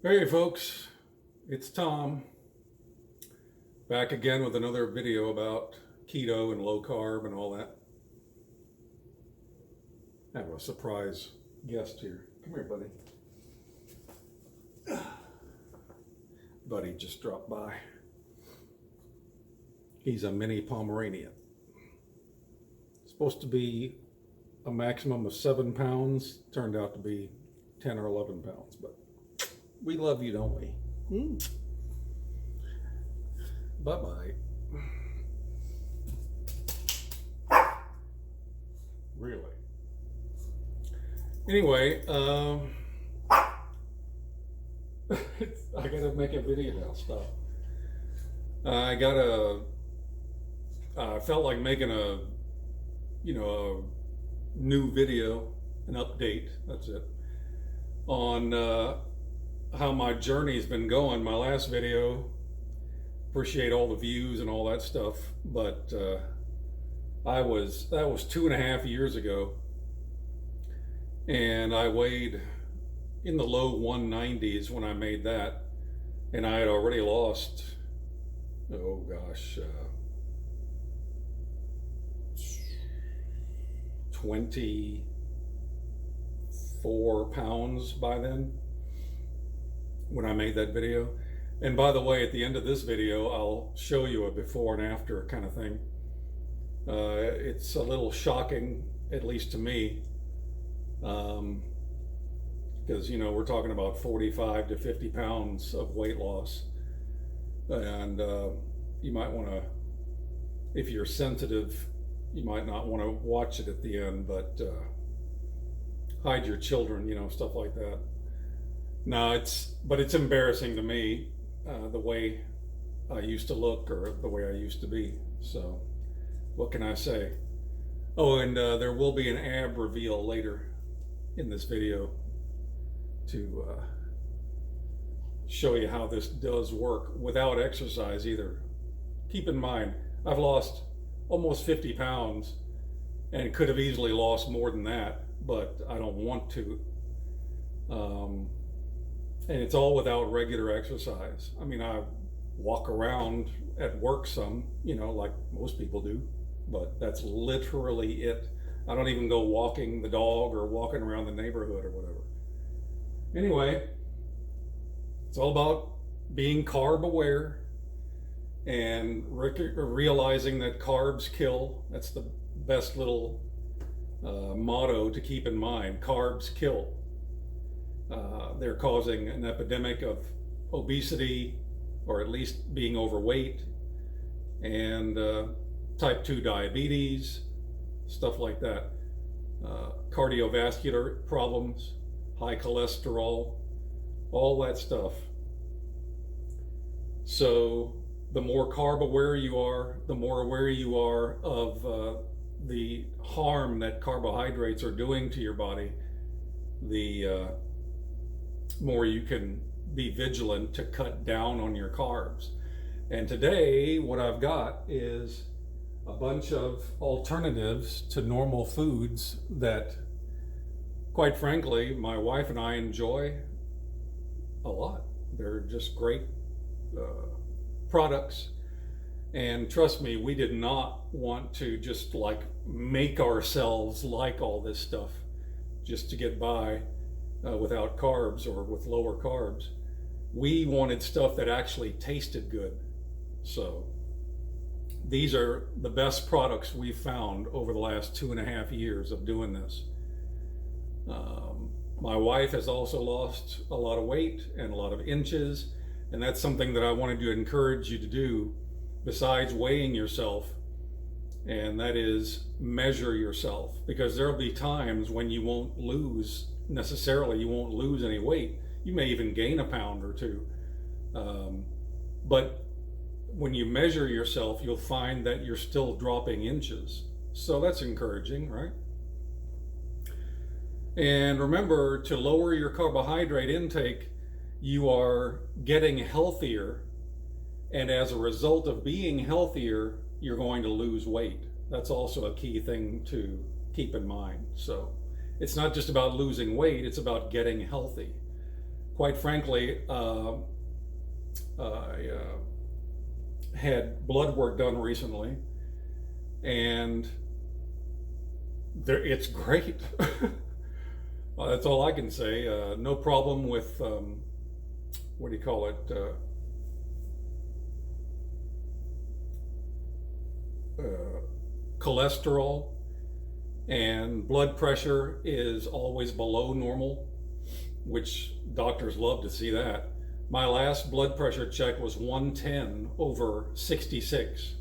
Hey folks, it's Tom, back again with another video about keto and low carb and all that. I have a surprise guest here. Come here, buddy. Buddy just dropped by. He's a mini Pomeranian. Supposed to be a maximum of 7 pounds, turned out to be 10 or 11 pounds, but we love you, don't we? Bye-bye. Really? Anyway, I gotta make a video now. Stop. I felt like making a new video, an update. That's it. On how my journey's been going. My last video, appreciate all the views and all that stuff, but that was 2.5 years ago, and I weighed in the low 190s when I made that, and I had already lost, oh gosh, 24 pounds by then when I made that video. And by the way, at the end of this video, I'll show you a before and after kind of thing. It's a little shocking, at least to me, because we're talking about 45 to 50 pounds of weight loss, and you might want to, if you're sensitive, you might not want to watch it at the end, but hide your children, stuff like that. No, it's embarrassing to me, the way I used to look or the way I used to be. So what can I say? Oh, and there will be an ab reveal later in this video to show you how this does work without exercise either. Keep in mind, I've lost almost 50 pounds and could have easily lost more than that, but I don't want to. And it's all without regular exercise. I mean, I walk around at work some, like most people do, but that's literally it. I don't even go walking the dog or walking around the neighborhood or whatever. Anyway, it's all about being carb aware and realizing that carbs kill. That's the best little motto to keep in mind. Carbs kill. They're causing an epidemic of obesity, or at least being overweight, and type 2 diabetes, stuff like that. Cardiovascular problems, high cholesterol, all that stuff. So the more carb aware you are, the more aware you are of the harm that carbohydrates are doing to your body, the more you can be vigilant to cut down on your carbs. And today, what I've got is a bunch of alternatives to normal foods that, quite frankly, my wife and I enjoy a lot. They're just great products. And trust me, we did not want to just like make ourselves like all this stuff just to get by without carbs or with lower carbs. We wanted stuff that actually tasted good. So these are the best products we've found over the last 2.5 years of doing this. My wife has also lost a lot of weight and a lot of inches, and that's something that I wanted to encourage you to do besides weighing yourself, and that is measure yourself, because there'll be times when you won't lose any weight. You may even gain a pound or two, but when you measure yourself, you'll find that you're still dropping inches. So that's encouraging, right? And remember, to lower your carbohydrate intake, you are getting healthier, and as a result of being healthier, you're going to lose weight. That's also a key thing to keep in mind. So it's not just about losing weight, it's about getting healthy. quite frankly, I had blood work done recently, and it's great. That's all I can say. No problem with what do you call it? Cholesterol, and blood pressure is always below normal, which doctors love to see that. My last blood pressure check was 110/66,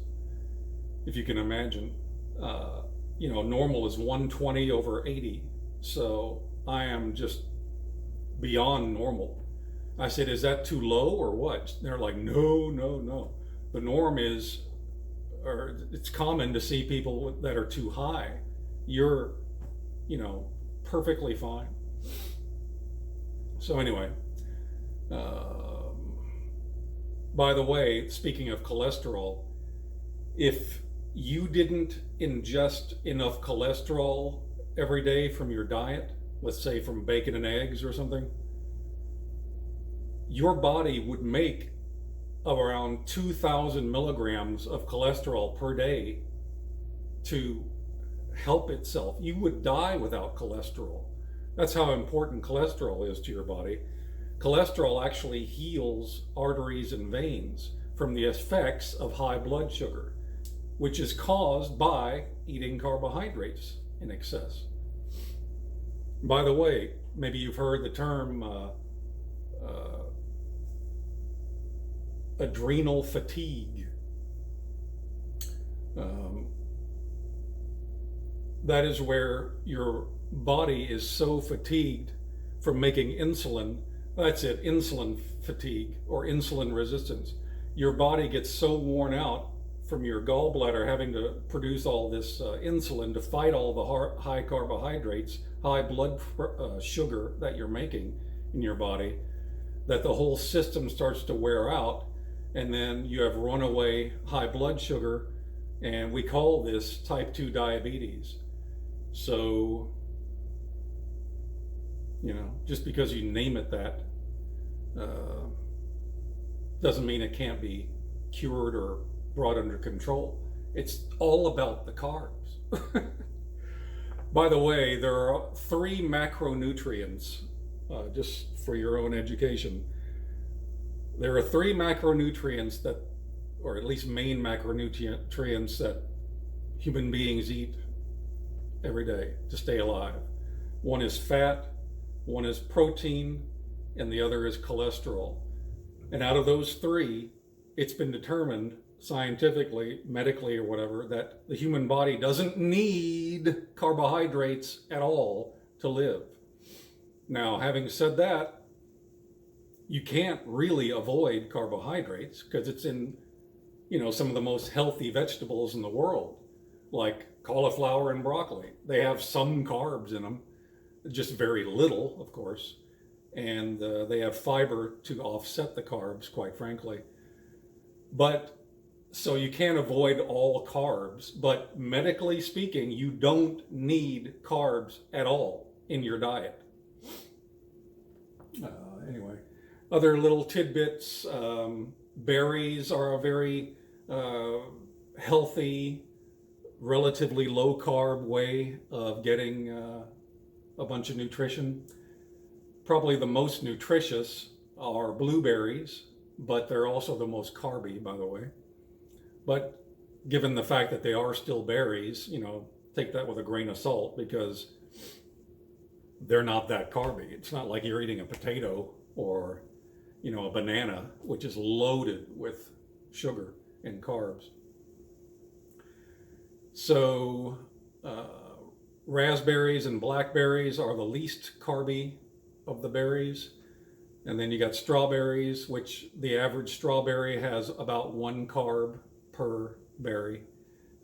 if you can imagine. Normal is 120/80. So I am just beyond normal. I said, is that too low or what? They're like, no, no, no. The norm is, or it's common to see people that are too high. You're, perfectly fine. So anyway, by the way, speaking of cholesterol, if you didn't ingest enough cholesterol every day from your diet, let's say from bacon and eggs or something, your body would make around 2,000 milligrams of cholesterol per day to help itself. You would die without cholesterol. That's how important cholesterol is to your body. Cholesterol actually heals arteries and veins from the effects of high blood sugar, which is caused by eating carbohydrates in excess. By the way, maybe you've heard the term adrenal fatigue. That is where your body is so fatigued from making insulin. That's it, insulin fatigue or insulin resistance. Your body gets so worn out from your gallbladder having to produce all this insulin to fight all the high carbohydrates, high blood sugar that you're making in your body, that the whole system starts to wear out, and then you have runaway high blood sugar, and we call this type 2 diabetes. So, just because you name it that doesn't mean it can't be cured or brought under control. It's all about the carbs. By the way, there are 3 macronutrients, just for your own education. There are 3 macronutrients that, or at least main macronutrients that human beings eat every day to stay alive. One is fat, one is protein, and the other is cholesterol. And out of those 3, it's been determined scientifically, medically, or whatever, that the human body doesn't need carbohydrates at all to live. Now, having said that, you can't really avoid carbohydrates because it's in, some of the most healthy vegetables in the world, like cauliflower and broccoli. They have some carbs in them, just very little, of course, and they have fiber to offset the carbs, quite frankly. But so you can't avoid all carbs, but medically speaking, you don't need carbs at all in your diet. Anyway, other little tidbits. Berries are a very healthy, relatively low carb way of getting a bunch of nutrition. Probably the most nutritious are blueberries, but they're also the most carby, by the way. But given the fact that they are still berries, take that with a grain of salt, because they're not that carby. It's not like you're eating a potato or, a banana, which is loaded with sugar and carbs. So raspberries and blackberries are the least carby of the berries. And then you got strawberries, which the average strawberry has about 1 carb per berry.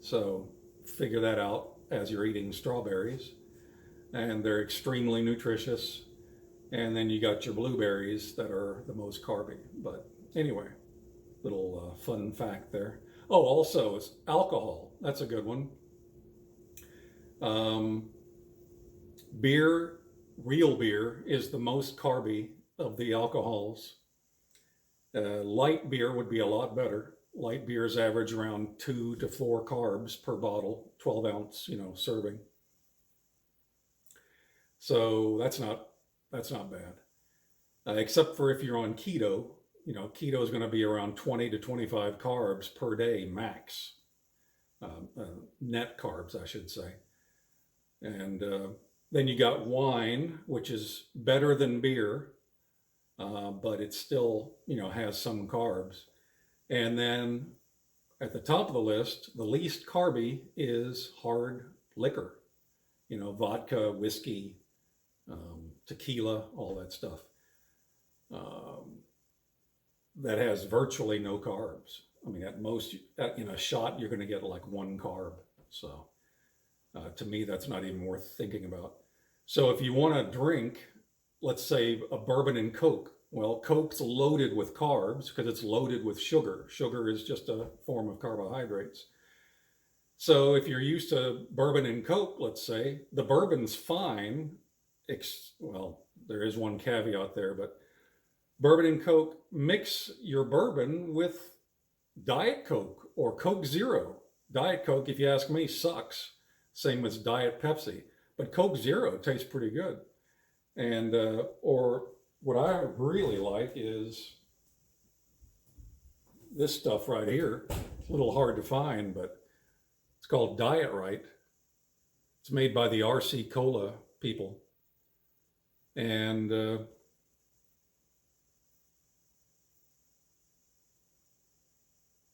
So figure that out as you're eating strawberries. And they're extremely nutritious. And then you got your blueberries that are the most carby. But anyway, little fun fact there. Oh, also, it's alcohol. That's a good one. Beer, real beer, is the most carby of the alcohols. Light beer would be a lot better. Light beers average around 2 to 4 carbs per bottle, 12 ounce, serving. So that's not bad. Except for if you're on keto, keto is going to be around 20 to 25 carbs per day max. Net carbs, I should say. And then you got wine, which is better than beer, but it still, has some carbs. And then at the top of the list, the least carby is hard liquor, vodka, whiskey, tequila, all that stuff. That has virtually no carbs. I mean, at most, in a shot, you're going to get like 1 carb. So to me, that's not even worth thinking about. So if you want to drink, let's say a bourbon and Coke, well, Coke's loaded with carbs because it's loaded with sugar. Sugar is just a form of carbohydrates. So if you're used to bourbon and Coke, let's say, the bourbon's fine. Well, there is one caveat there, but bourbon and Coke, mix your bourbon with Diet Coke or Coke Zero. Diet Coke, if you ask me, sucks. Same as Diet Pepsi. But Coke Zero tastes pretty good. And, or what I really like is this stuff right here. It's a little hard to find, but it's called Diet Right. It's made by the RC Cola people. And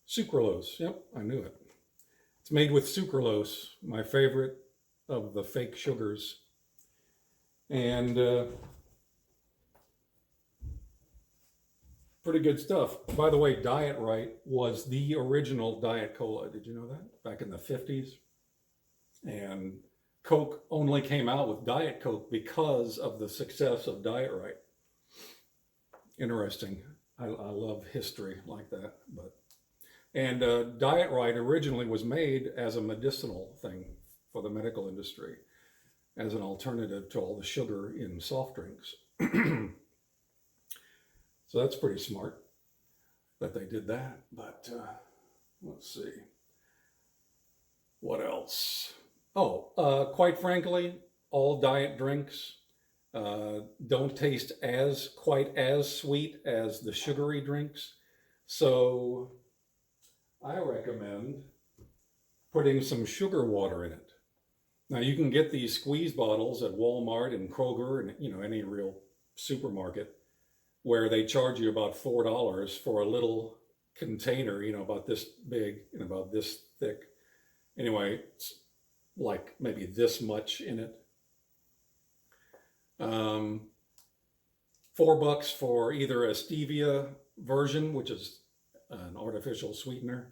sucralose. Yep, I knew it. It's made with sucralose, my favorite of the fake sugars. And pretty good stuff. By the way, Diet Right was the original Diet Cola. Did you know that? Back in the 50s. And Coke only came out with Diet Coke because of the success of Diet Right. Interesting. I love history like that. And Diet Right originally was made as a medicinal thing for the medical industry, as an alternative to all the sugar in soft drinks. So that's pretty smart that they did that. But let's see. What else? Oh, quite frankly, all diet drinks don't taste quite as sweet as the sugary drinks. So I recommend putting some sugar water in it. Now you can get these squeeze bottles at Walmart and Kroger and any real supermarket where they charge you about $4 for a little container, about this big and about this thick. Anyway, it's like maybe this much in it. $4 for either a stevia version, which is an artificial sweetener,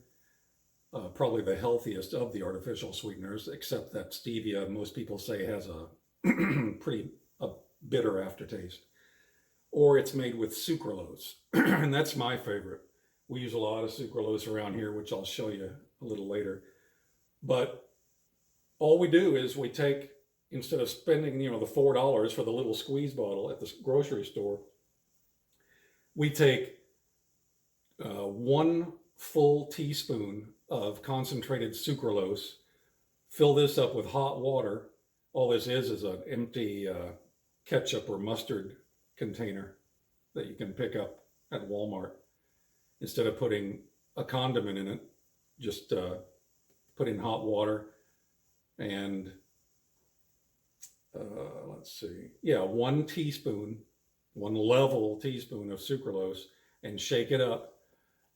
probably the healthiest of the artificial sweeteners, except that stevia, most people say, has a pretty bitter aftertaste. Or it's made with sucralose, and that's my favorite. We use a lot of sucralose around here, which I'll show you a little later. But all we do is we take, instead of spending, the $4 for the little squeeze bottle at the grocery store, we take 1 full teaspoon of concentrated sucralose, fill this up with hot water. All this is an empty ketchup or mustard container that you can pick up at Walmart. Instead of putting a condiment in it, just put in hot water and let's see, 1 teaspoon, 1 level teaspoon of sucralose, and shake it up,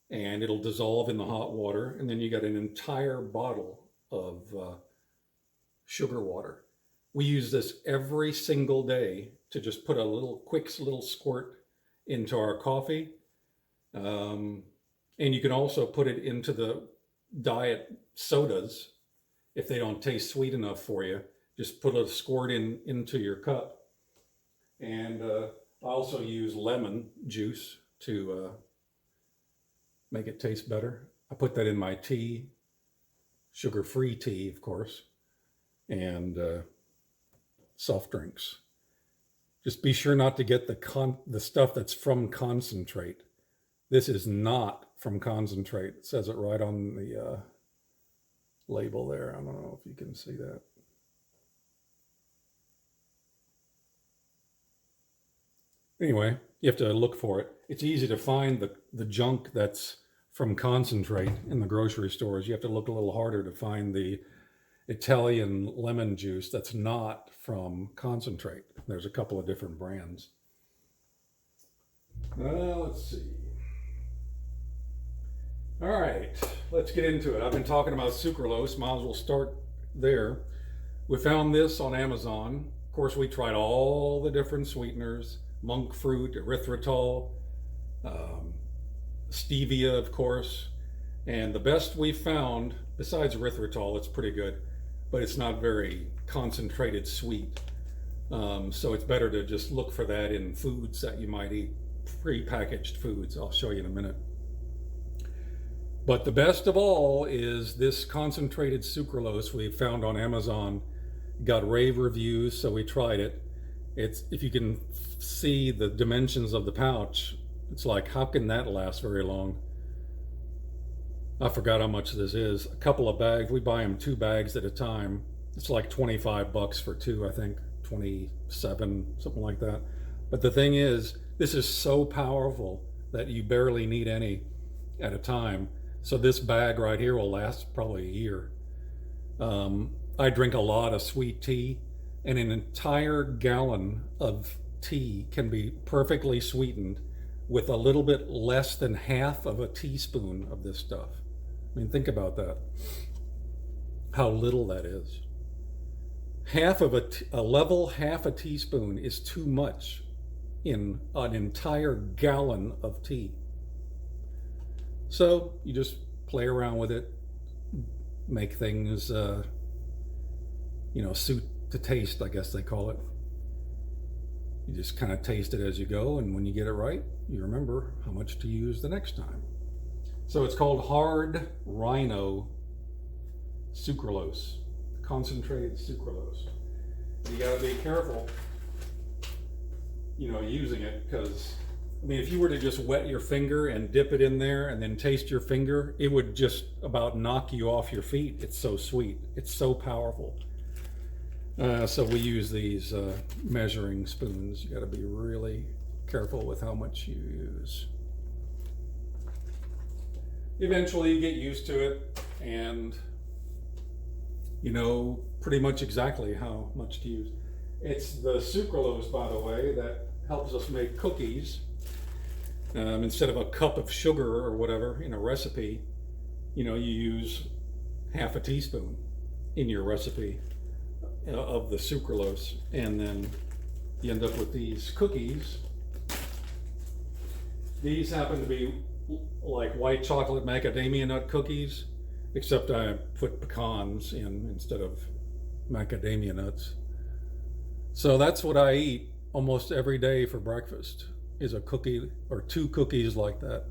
and it'll dissolve in the hot water, and then you got an entire bottle of sugar water. We use this every single day to just put a quick little squirt into our coffee. And you can also put it into the diet sodas if they don't taste sweet enough for you. Just put a squirt into your cup. And I also use lemon juice to make it taste better. I put that in my tea, sugar-free tea, of course, and soft drinks. Just be sure not to get the stuff that's from concentrate. This is not from concentrate. It says it right on the label there. I don't know if you can see that. Anyway, you have to look for it. It's easy to find the junk that's from concentrate in the grocery stores. You have to look a little harder to find the Italian lemon juice that's not from concentrate. There's a couple of different brands. Let's see. All right, let's get into it. I've been talking about sucralose. Might as well start there. We found this on Amazon. Of course, we tried all the different sweeteners, monk fruit, erythritol, stevia, of course. And the best we found, besides erythritol, it's pretty good, but it's not very concentrated sweet. So it's better to just look for that in foods that you might eat, pre-packaged foods. I'll show you in a minute. But the best of all is this concentrated sucralose we found on Amazon. Got rave reviews, so we tried it. It's, if you can see the dimensions of the pouch, it's like, how can that last very long? I forgot how much this is. A couple of bags, we buy them 2 bags at a time. It's like $25 for 2, I think, 27, something like that. But the thing is, this is so powerful that you barely need any at a time. So this bag right here will last probably a year. I drink a lot of sweet tea, and an entire gallon of tea can be perfectly sweetened with a little bit less than half of a teaspoon of this stuff. I mean, think about that. How little that is. Half of a level half a teaspoon is too much in an entire gallon of tea. So you just play around with it, make things, suit to taste, I guess they call it. You just kind of taste it as you go, and when you get it right, you remember how much to use the next time. So it's called hard rhino sucralose, concentrated sucralose. You got to be careful, using it, because I mean, if you were to just wet your finger and dip it in there and then taste your finger, it would just about knock you off your feet. It's so sweet. It's so powerful. So we use these measuring spoons. You got to be really careful with how much you use. Eventually you get used to it, and you know pretty much exactly how much to use. It's the sucralose, by the way, that helps us make cookies. Instead of a cup of sugar or whatever in a recipe, you use half a teaspoon in your recipe of the sucralose, and then you end up with these cookies. These happen to be like white chocolate macadamia nut cookies, except I put pecans in instead of macadamia nuts. So that's what I eat almost every day for breakfast, is a cookie or 2 cookies like that.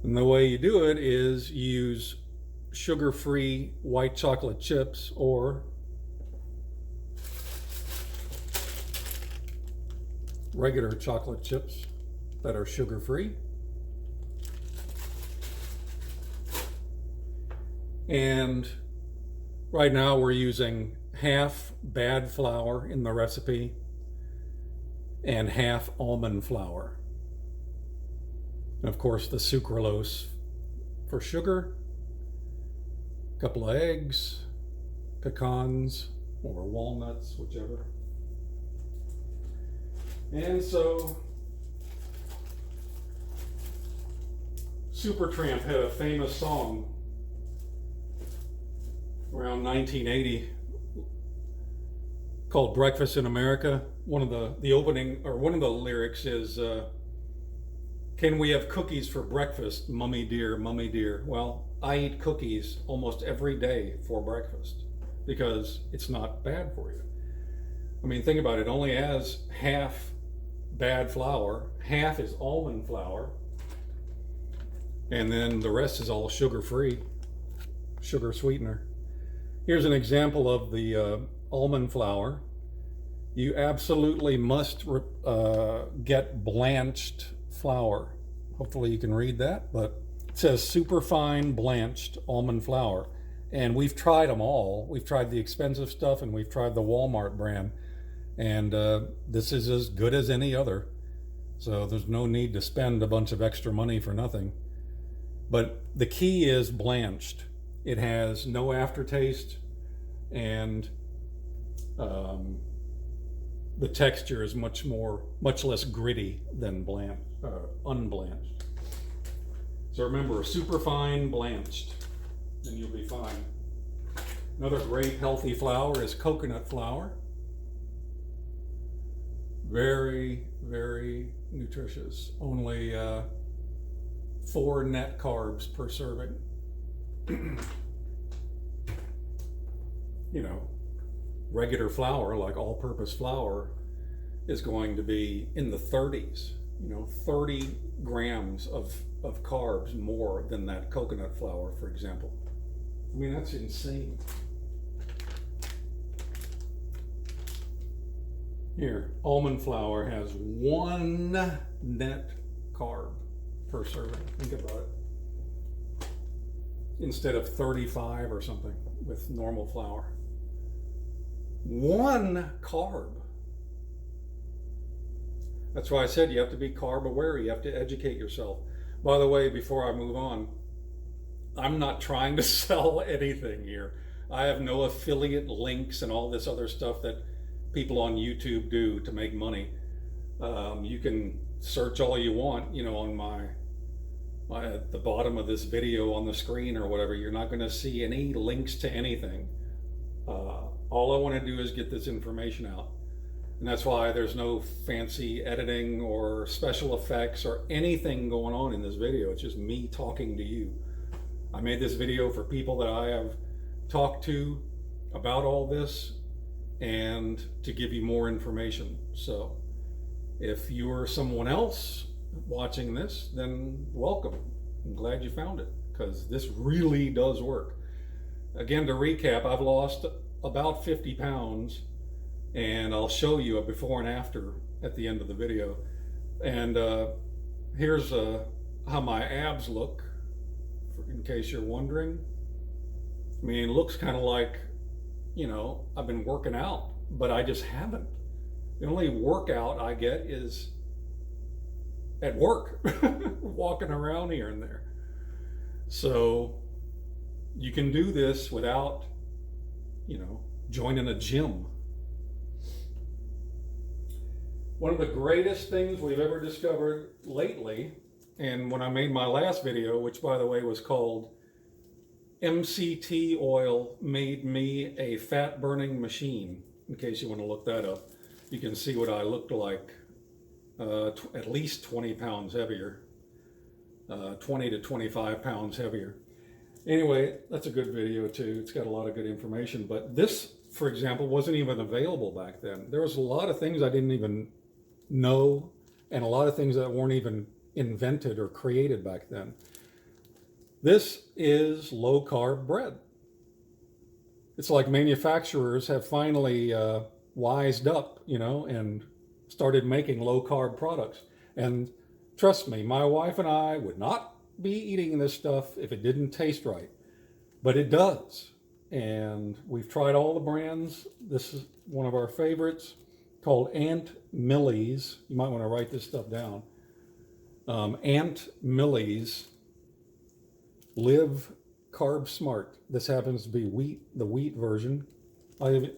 And the way you do it is you use sugar-free white chocolate chips or regular chocolate chips that are sugar-free. And right now we're using half bad flour in the recipe and half almond flour. And of course the sucralose for sugar, a couple of eggs, pecans or walnuts, whichever. And so Supertramp had a famous song around 1980 called Breakfast in America. One of the opening, or one of the lyrics is, can we have cookies for breakfast, mummy dear, mummy dear? Well, I eat cookies almost every day for breakfast because it's not bad for you. I mean, think about it, it only has half bad flour, half is almond flour, and then the rest is all sugar-free, sugar sweetener. Here's an example of the almond flour. You absolutely must get blanched flour. Hopefully you can read that, but it says superfine blanched almond flour. And we've tried them all. We've tried the expensive stuff and we've tried the Walmart brand. And this is as good as any other. So there's no need to spend a bunch of extra money for nothing. But the key is blanched. It has no aftertaste, and the texture is much less gritty than unblanched. So remember, superfine blanched, and you'll be fine. Another great healthy flour is coconut flour. Very, very nutritious. Only 4 net carbs per serving. You know, regular flour, like all-purpose flour, is going to be in the 30s. 30 grams of carbs more than that coconut flour, for example. I mean, that's insane. Here, almond flour has 1 net carb per serving. Think about it. Instead of 35 or something with normal flour. 1 carb. That's why I said you have to be carb aware. You have to educate yourself. By the way, before I move on, I'm not trying to sell anything here. I have no affiliate links and all this other stuff that people on YouTube do to make money. You can search all you want, on at the bottom of this video on the screen or whatever. You're not going to see any links to anything. All I want to do is get this information out. And that's why there's no fancy editing or special effects or anything going on in this video. It's just me talking to you. I made this video for people that I have talked to about all this and to give you more information. So if you're someone else watching this, then welcome. I'm glad you found it, because this really does work. Again, to recap, I've lost about 50 pounds, and I'll show you a before and after at the end of the video. And here's how my abs look, in case you're wondering. I mean, it looks kind of like, I've been working out, but I just haven't. The only workout I get is at work, walking around here and there. So you can do this without, joining a gym. One of the greatest things we've ever discovered lately, and when I made my last video, which by the way was called MCT Oil Made Me a Fat Burning Machine, in case you want to look that up, you can see what I looked like, at least 20 pounds heavier, 20 to 25 pounds heavier. Anyway, that's a good video too. It's got a lot of good information, but this, for example, wasn't even available back then. There was a lot of things I didn't even know, and a lot of things that weren't even invented or created back then. This is low-carb bread. It's like manufacturers have finally wised up, and started making low-carb products. And trust me, my wife and I would not be eating this stuff if it didn't taste right. But it does. And we've tried all the brands. This is one of our favorites, called Aunt Millie's. You might want to write this stuff down. Aunt Millie's Live Carb Smart. This happens to be the wheat version. I'll even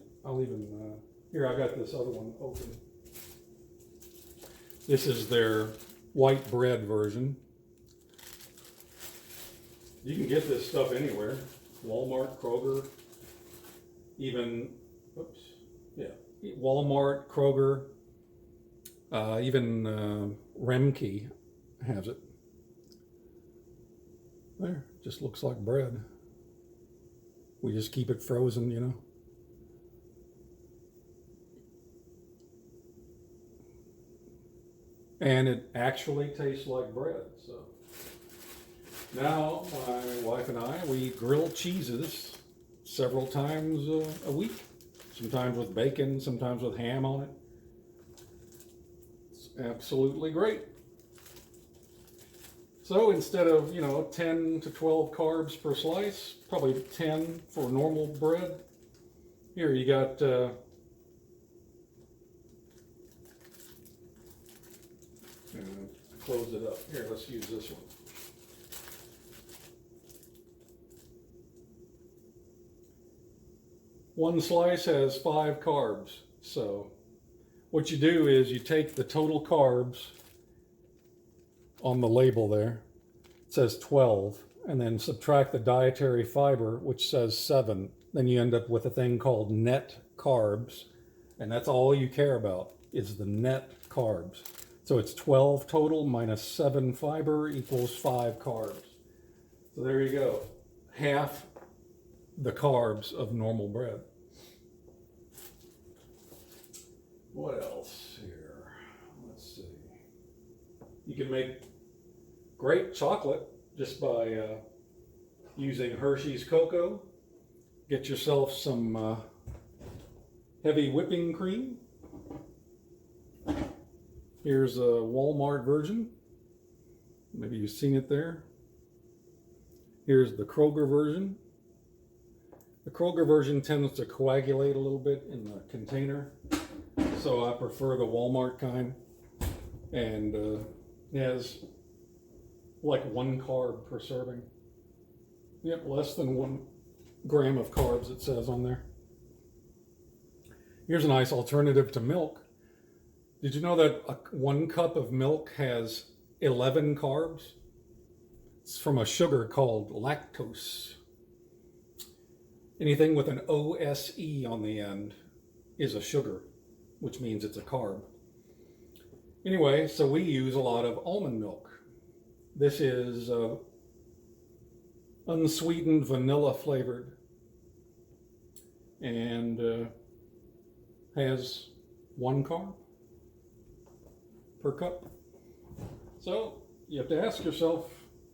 here, I got this other one open. This is their white bread version. You can get this stuff anywhere. Walmart, Kroger, Walmart, Kroger, even Remke has it. There, just looks like bread. We just keep it frozen, And it actually tastes like bread, so. Now, my wife and I, we grill cheeses several times a week. sometimes with bacon, sometimes with ham on it. It's absolutely great. So instead of, 10 to 12 carbs per slice, probably 10 for normal bread. Here you got close it up. Here, let's use this one. One slice has 5 carbs. So what you do is you take the total carbs on the label there. It says 12, and then subtract the dietary fiber, which says 7. Then you end up with a thing called net carbs, and that's all you care about is the net carbs. So it's 12 total minus 7 fiber equals 5 carbs. So there you go. Half the carbs of normal bread. What else here? Let's see. You can make great chocolate just by using Hershey's cocoa. Get yourself some heavy whipping cream. Here's a Walmart version. Maybe you've seen it there. Here's the Kroger version. The Kroger version tends to coagulate a little bit in the container, so I prefer the Walmart kind. And it has like 1 carb per serving. Yep, less than 1 gram of carbs, it says on there. Here's a nice alternative to milk. Did you know that 1 cup of milk has 11 carbs? It's from a sugar called lactose. Anything with an OSE on the end is a sugar, which means it's a carb. Anyway, so we use a lot of almond milk. This is unsweetened vanilla flavored, and has 1 carb per cup. So you have to ask yourself,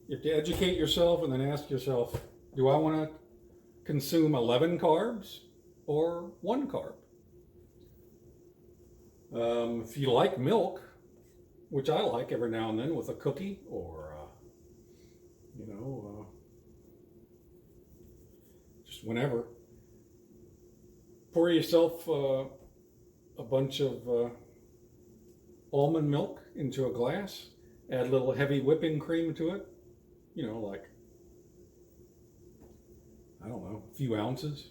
you have to educate yourself and then ask yourself, do I want to consume 11 carbs or 1 carb? If you like milk, which I like every now and then with a cookie or, just whenever, pour yourself a bunch of almond milk into a glass, add a little heavy whipping cream to it, like, I don't know, a few ounces.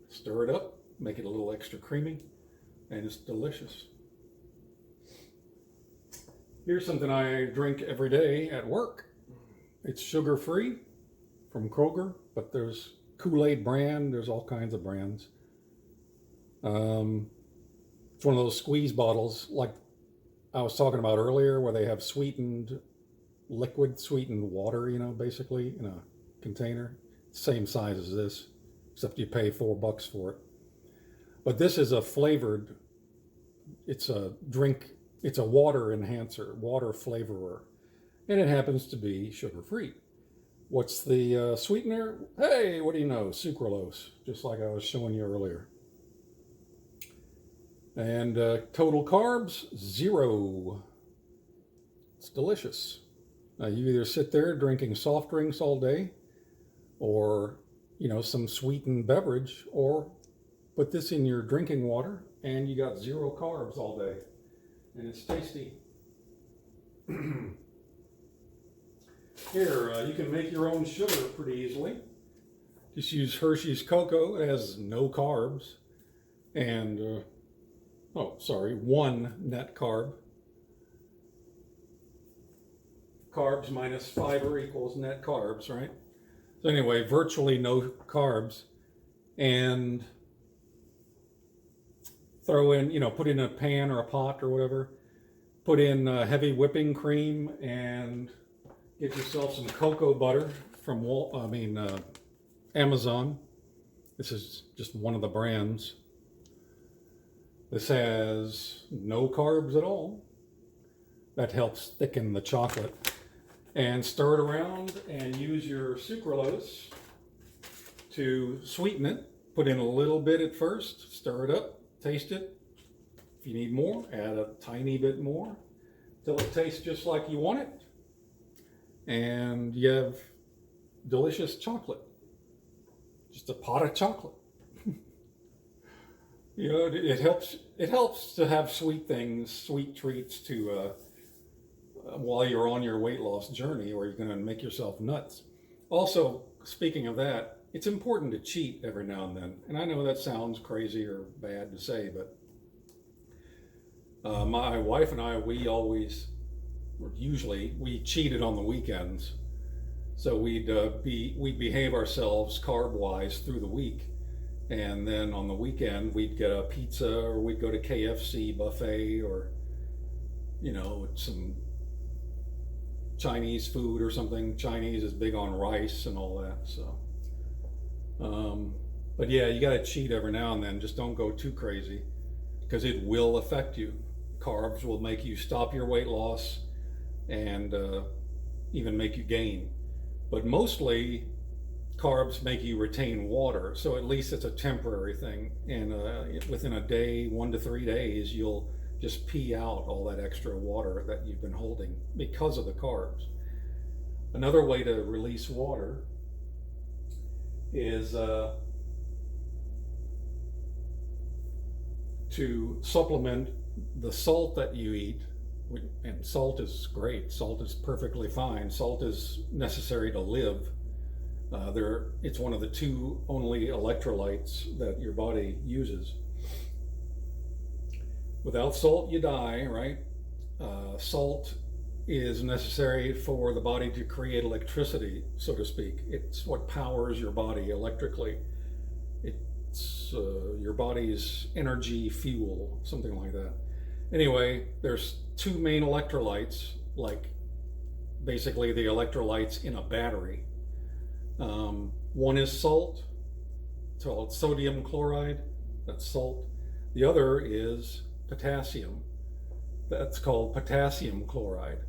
Stir it up, make it a little extra creamy, and it's delicious. Here's something I drink every day at work. It's sugar-free from Kroger, but there's Kool-Aid brand, there's all kinds of brands. It's one of those squeeze bottles like I was talking about earlier, where they have liquid sweetened water, basically in a container. Same size as this, except you pay $4 for it. But this is a flavored, it's a drink, it's a water enhancer, water flavorer, and it happens to be sugar-free. What's the sweetener? Hey, what do you know? Sucralose, just like I was showing you earlier. And total carbs, 0. It's delicious. Now you either sit there drinking soft drinks all day, or some sweetened beverage, or put this in your drinking water and you got 0 carbs all day, and it's tasty. Here, you can make your own sugar pretty easily. Just use Hershey's cocoa. It has no carbs, and 1 net carb. Carbs minus fiber equals net carbs, right? So anyway, virtually no carbs, and throw in, put in a pan or a pot or whatever, put in heavy whipping cream, and get yourself some cocoa butter from Amazon. This is just one of the brands. This has no carbs at all. That helps thicken the chocolate. And stir it around and use your sucralose to sweeten it. Put in a little bit at first, stir it up, taste it. If you need more, add a tiny bit more till it tastes just like you want it. And you have delicious chocolate. Just a pot of chocolate. You know, it helps to have sweet things, sweet treats to while you're on your weight loss journey, or you're going to make yourself nuts. Also, speaking of that, it's important to cheat every now and then. And I know that sounds crazy or bad to say, but my wife and I, we cheated on the weekends. So we'd behave ourselves carb-wise through the week. And then on the weekend, we'd get a pizza, or we'd go to KFC buffet, or, you know, some Chinese food or something. Chinese is big on rice and all that. So, but yeah, you got to cheat every now and then. Just don't go too crazy, because it will affect you. Carbs will make you stop your weight loss and even make you gain. But mostly, carbs make you retain water, so at least it's a temporary thing. And within a day, 1 to 3 days, you'll just pee out all that extra water that you've been holding because of the carbs. Another way to release water is to supplement the salt that you eat. And salt is great. Salt is perfectly fine. Salt is necessary to live. It's one of the 2 only electrolytes that your body uses. Without salt, you die, right? Salt is necessary for the body to create electricity, so to speak. It's what powers your body electrically. It's your body's energy fuel, something like that. Anyway, there's 2 main electrolytes, like basically the electrolytes in a battery. One is salt, called sodium chloride, that's salt. The other is potassium, that's called potassium chloride.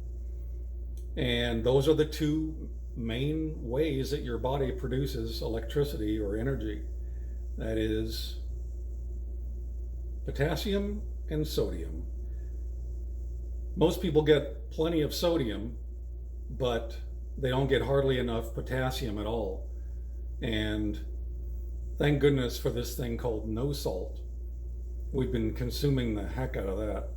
And those are the 2 main ways that your body produces electricity or energy. That is potassium and sodium. Most people get plenty of sodium, but they don't get hardly enough potassium at all. And thank goodness for this thing called no salt. We've been consuming the heck out of that,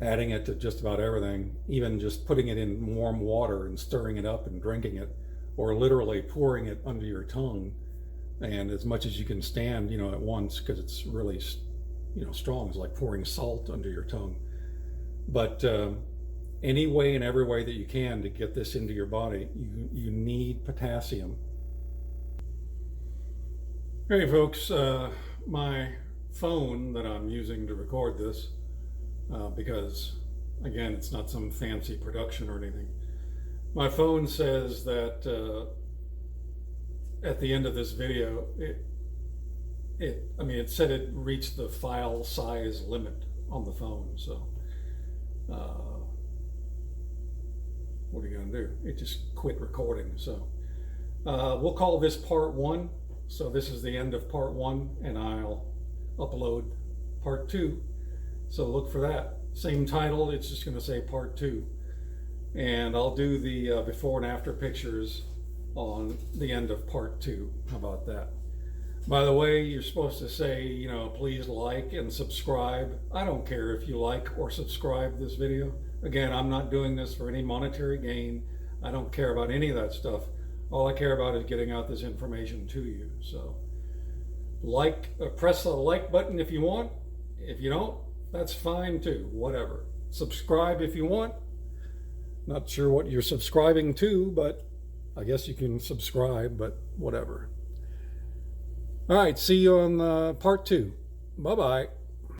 adding it to just about everything, even just putting it in warm water and stirring it up and drinking it, or literally pouring it under your tongue, and as much as you can stand, you know, at once, because it's really, you know, strong. It's like pouring salt under your tongue. But any way and every way that you can to get this into your body, you need potassium. Hey folks, my phone that I'm using to record this, because again, it's not some fancy production or anything. My phone says that at the end of this video, it said it reached the file size limit on the phone. So what are you gonna do? It just quit recording. So we'll call this part 1. So this is the end of part 1, and I'll upload part 2. So look for that. Same title, it's just gonna say part 2. And I'll do the before and after pictures on the end of part 2. How about that? By the way, you're supposed to say, you know, please like and subscribe. I don't care if you like or subscribe this video. Again, I'm not doing this for any monetary gain. I don't care about any of that stuff. All I care about is getting out this information to you. So press the like button if you want. If you don't, that's fine too, whatever. Subscribe if you want. Not sure what you're subscribing to, but I guess you can subscribe, but whatever. All right, see you on part 2. Bye-bye.